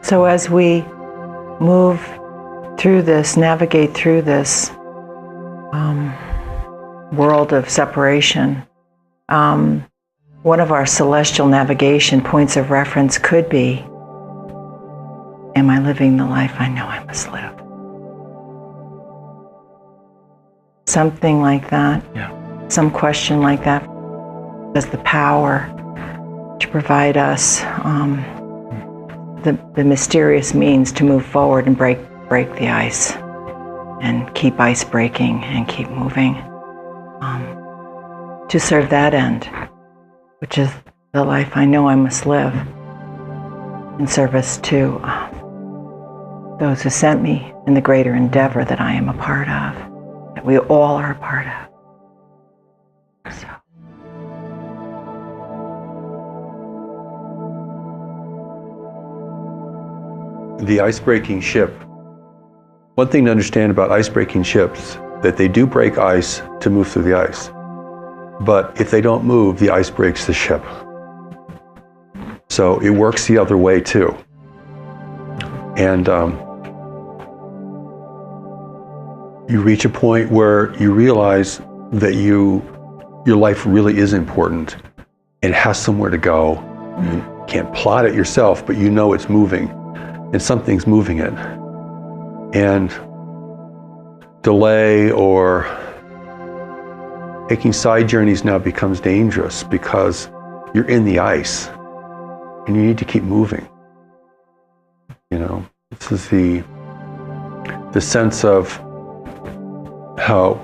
So as we move through this, navigate through this world of separation, one of our celestial navigation points of reference could be, am I living the life I know I must live? Something like that. Yeah. Some question like that has the power to provide us the mysterious means to move forward and break the ice and keep ice breaking and keep moving to serve that end, which is the life I know I must live in service to those who sent me in the greater endeavor that I am a part of, that we all are a part of. So. The ice-breaking ship. One thing to understand about ice-breaking ships, that they do break ice to move through the ice. But if they don't move, the ice breaks the ship. So it works the other way too. And you reach a point where you realize that your life really is important and it has somewhere to go. You can't plot it yourself, but you know it's moving and something's moving it. And delay or taking side journeys now becomes dangerous because you're in the ice and you need to keep moving. You know, this is the sense of how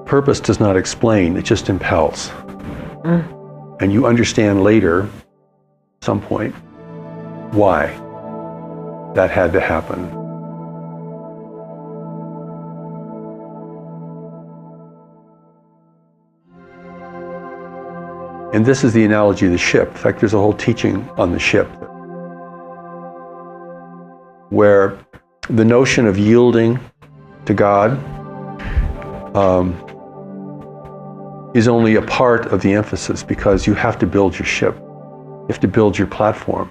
purpose does not explain, it just impels. And you understand later, at some point, why that had to happen. And this is the analogy of the ship. In fact, there's a whole teaching on the ship where the notion of yielding to God is only a part of the emphasis, because you have to build your ship. You have to build your platform.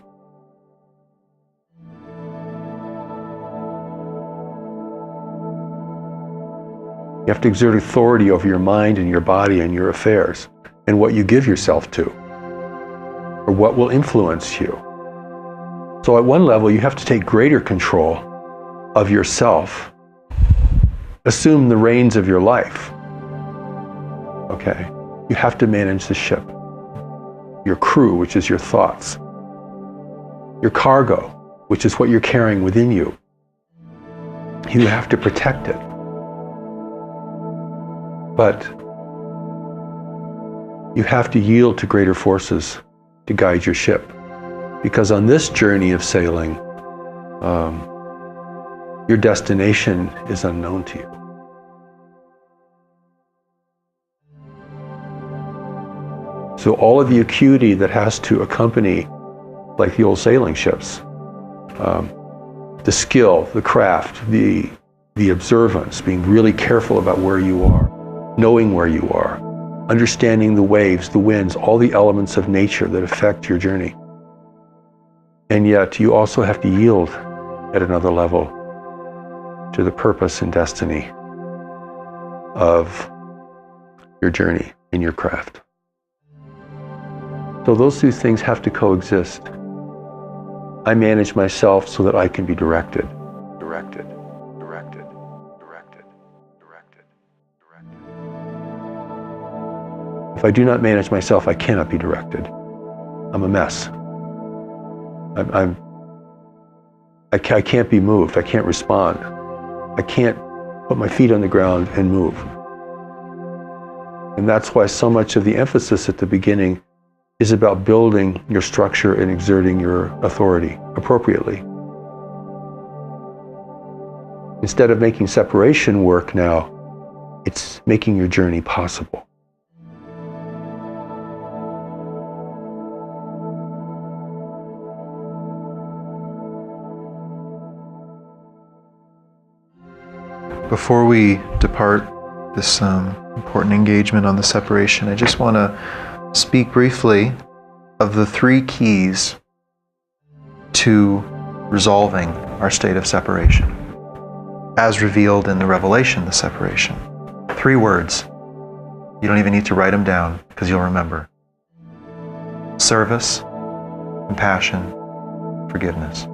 You have to exert authority over your mind and your body and your affairs and what you give yourself to, or what will influence you. So at one level, you have to take greater control of yourself, assume the reins of your life. Okay, you have to manage the ship, your crew, which is your thoughts, your cargo, which is what you're carrying within you. You have to protect it. But you have to yield to greater forces to guide your ship. Because on this journey of sailing, your destination is unknown to you. So all of the acuity that has to accompany, like the old sailing ships, the skill, the craft, the observance, being really careful about where you are, knowing where you are, understanding the waves, the winds, all the elements of nature that affect your journey. And yet you also have to yield at another level to the purpose and destiny of your journey in your craft. So those two things have to coexist. I manage myself so that I can be directed. If I do not manage myself, I cannot be directed. I'm a mess. I can't be moved. I can't respond. I can't put my feet on the ground and move. And that's why so much of the emphasis at the beginning is about building your structure and exerting your authority appropriately. Instead of making separation work now, it's making your journey possible. Before we depart this important engagement on the separation, I just want to speak briefly of the 3 keys to resolving our state of separation, as revealed in the revelation, the separation. 3 words. You don't even need to write them down because you'll remember. Service, compassion, forgiveness.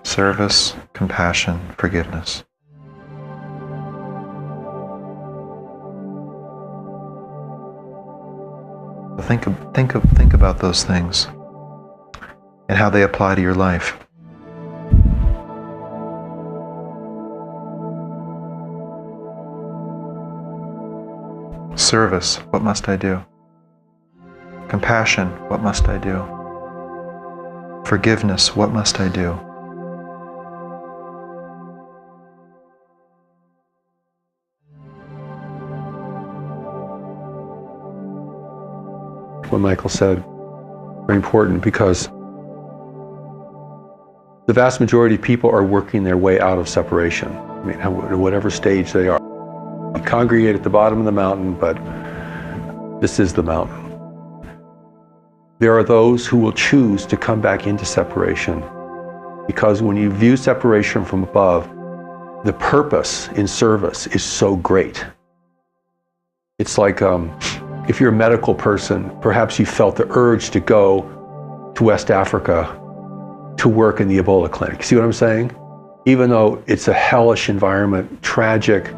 Service, compassion, forgiveness. Think about those things and how they apply to your life. Service, what must I do? Compassion, what must I do? Forgiveness, what must I do? What Michael said, very important, because the vast majority of people are working their way out of separation. I mean, at whatever stage they are. We congregate at the bottom of the mountain, but this is the mountain. There are those who will choose to come back into separation, because when you view separation from above, the purpose in service is so great. It's like, if you're a medical person, perhaps you felt the urge to go to West Africa to work in the Ebola clinic. See what I'm saying? Even though it's a hellish environment, tragic,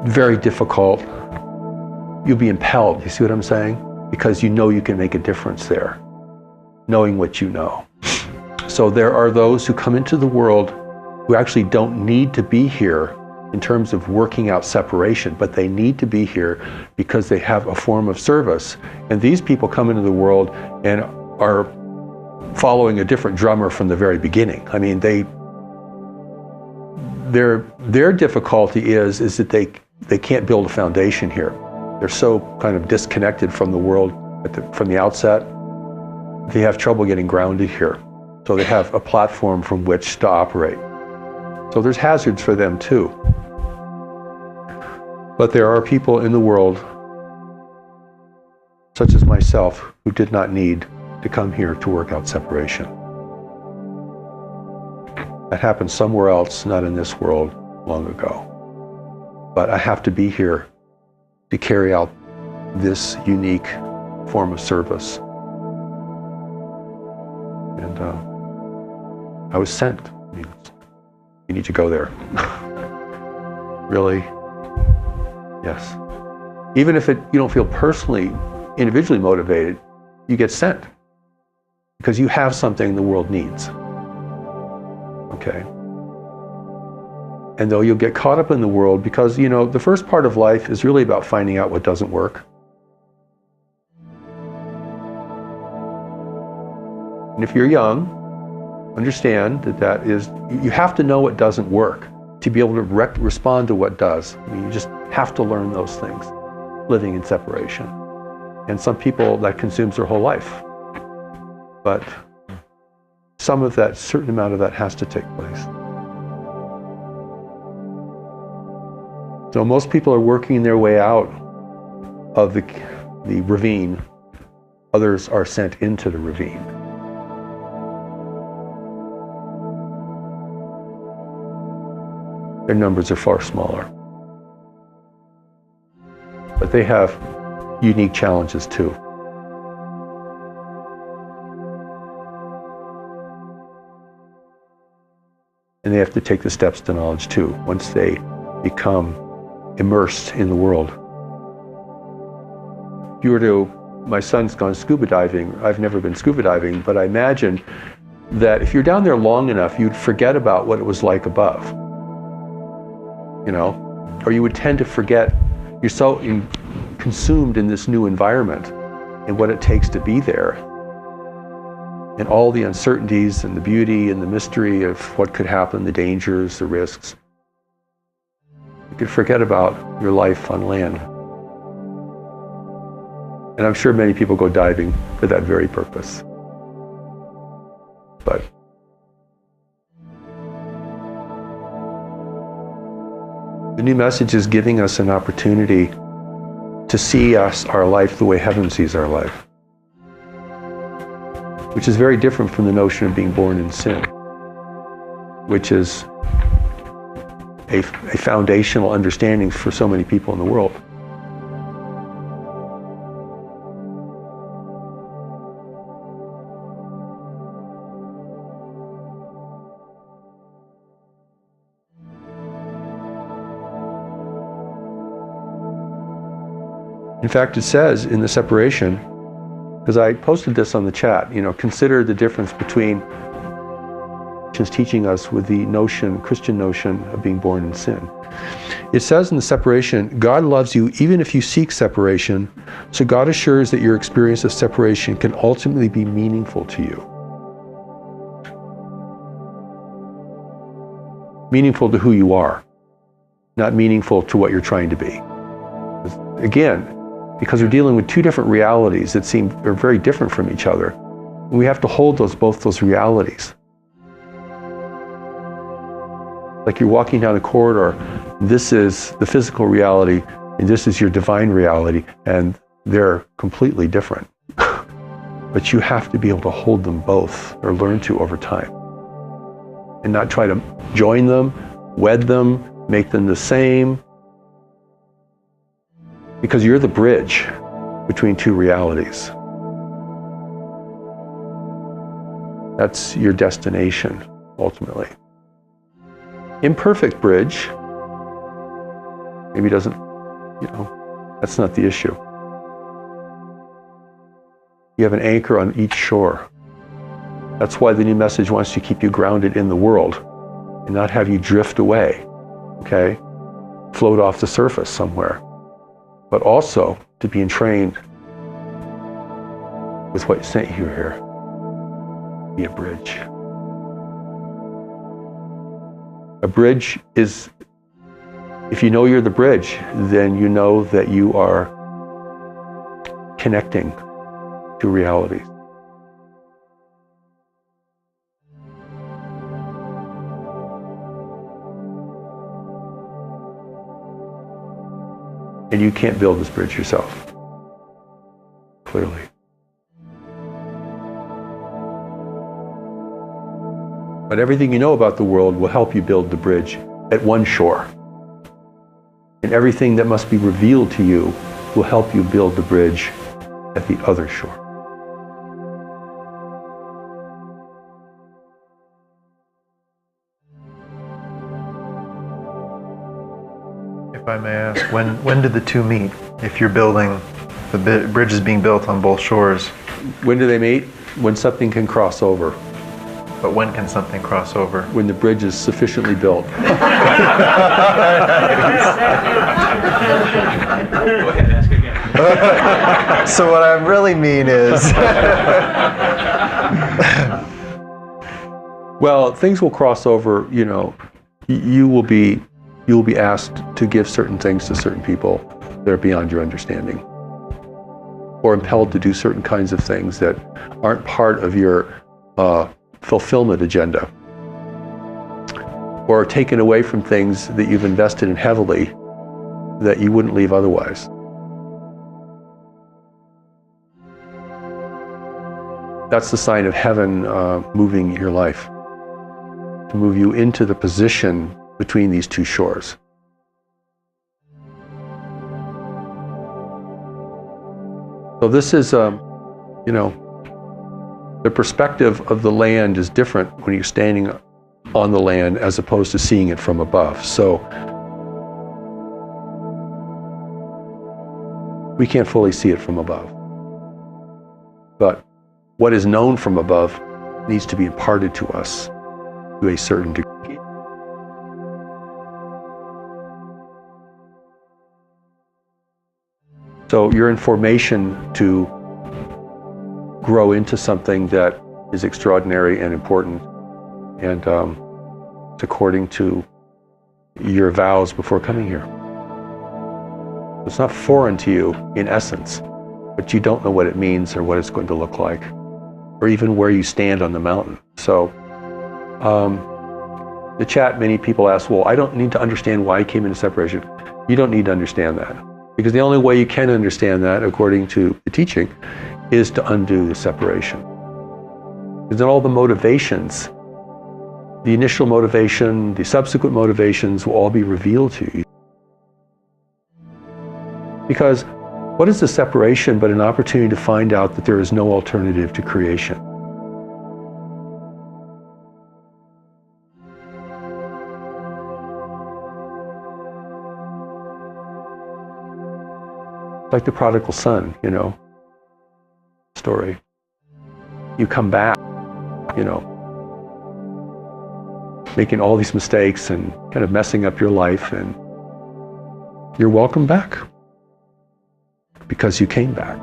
very difficult, you'll be impelled. You see what I'm saying? Because you know you can make a difference there, knowing what you know. So there are those who come into the world who actually don't need to be here in terms of working out separation, but they need to be here because they have a form of service. And these people come into the world and are following a different drummer from the very beginning. I mean, their difficulty is that they can't build a foundation here. They're so kind of disconnected from the world from the outset. They have trouble getting grounded here. So they have a platform from which to operate. So there's hazards for them too. But there are people in the world, such as myself, who did not need to come here to work out separation. That happened somewhere else, not in this world, long ago. But I have to be here to carry out this unique form of service. And I was sent. I mean, you need to go there. Really? Yes. Even if you don't feel personally, individually motivated, you get sent because you have something the world needs. Okay. And though you'll get caught up in the world because, the first part of life is really about finding out what doesn't work. And if you're young, understand that is, you have to know what doesn't work to be able to respond to what does. I mean, you just have to learn those things, living in separation. And some people, that consumes their whole life. But some of that, certain amount of that has to take place. So most people are working their way out of the ravine. Others are sent into the ravine. Their numbers are far smaller. But they have unique challenges too. And they have to take the steps to knowledge too, once they become immersed in the world. If you were to, my son's gone scuba diving. I've never been scuba diving, but I imagine that if you're down there long enough, you'd forget about what it was like above. Or you would tend to forget. You're so consumed in this new environment and what it takes to be there, and all the uncertainties and the beauty and the mystery of what could happen, the dangers, the risks. You could forget about your life on land. And I'm sure many people go diving for that very purpose. But The new message is giving us an opportunity to see our life the way heaven sees our life, which is very different from the notion of being born in sin, which is a foundational understanding for so many people in the world. In fact, it says in the separation, because I posted this on the chat, consider the difference between Christians teaching us with the Christian notion of being born in sin. It says in the separation, God loves you even if you seek separation, so God assures that your experience of separation can ultimately be meaningful to you. Meaningful to who you are, not meaningful to what you're trying to be. Again, because we're dealing with two different realities that are very different from each other. We have to hold both those realities. Like you're walking down a corridor, this is the physical reality, and this is your divine reality, and they're completely different. But you have to be able to hold them both, or learn to over time. And not try to join them, wed them, make them the same. Because you're the bridge between two realities. That's your destination, ultimately. Imperfect bridge, maybe doesn't, that's not the issue. You have an anchor on each shore. That's why the new message wants to keep you grounded in the world and not have you drift away, okay? Float off the surface somewhere. But also to be entrained with what sent you here. Be a bridge. A bridge is, if you know you're the bridge, then you know that you are connecting to reality. And you can't build this bridge yourself, clearly. But everything you know about the world will help you build the bridge at one shore. And everything that must be revealed to you will help you build the bridge at the other shore. If I may ask, when did the two meet? If you're building, the bridge is being built on both shores. When do they meet? When something can cross over. But when can something cross over? When the bridge is sufficiently built. Go ahead, ask again. So what I really mean is... Well, things will cross over, you will be asked to give certain things to certain people that are beyond your understanding, or impelled to do certain kinds of things that aren't part of your fulfillment agenda, or taken away from things that you've invested in heavily that you wouldn't leave otherwise. That's the sign of heaven moving your life, to move you into the position between these two shores. So this is, the perspective of the land is different when you're standing on the land as opposed to seeing it from above. So we can't fully see it from above. But what is known from above needs to be imparted to us to a certain degree. So you're in formation to grow into something that is extraordinary and important, and it's according to your vows before coming here. It's not foreign to you in essence, but you don't know what it means or what it's going to look like, or even where you stand on the mountain. So The chat, many people ask, well, I don't need to understand why I came into separation. You don't need to understand that. Because the only way you can understand that, according to the teaching, is to undo the separation. Because then all the motivations, the initial motivation, the subsequent motivations will all be revealed to you. Because what is the separation but an opportunity to find out that there is no alternative to creation? Like the prodigal son, story. You come back, making all these mistakes and kind of messing up your life, and you're welcome back because you came back.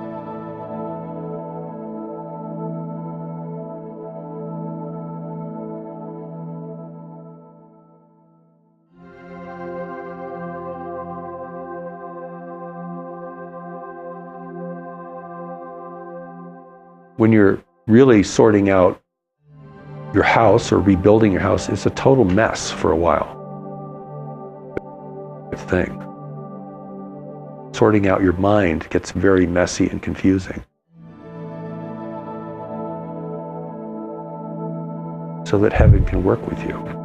When you're really sorting out your house or rebuilding your house, it's a total mess for a while. Thing. Sorting out your mind gets very messy and confusing. So that heaven can work with you.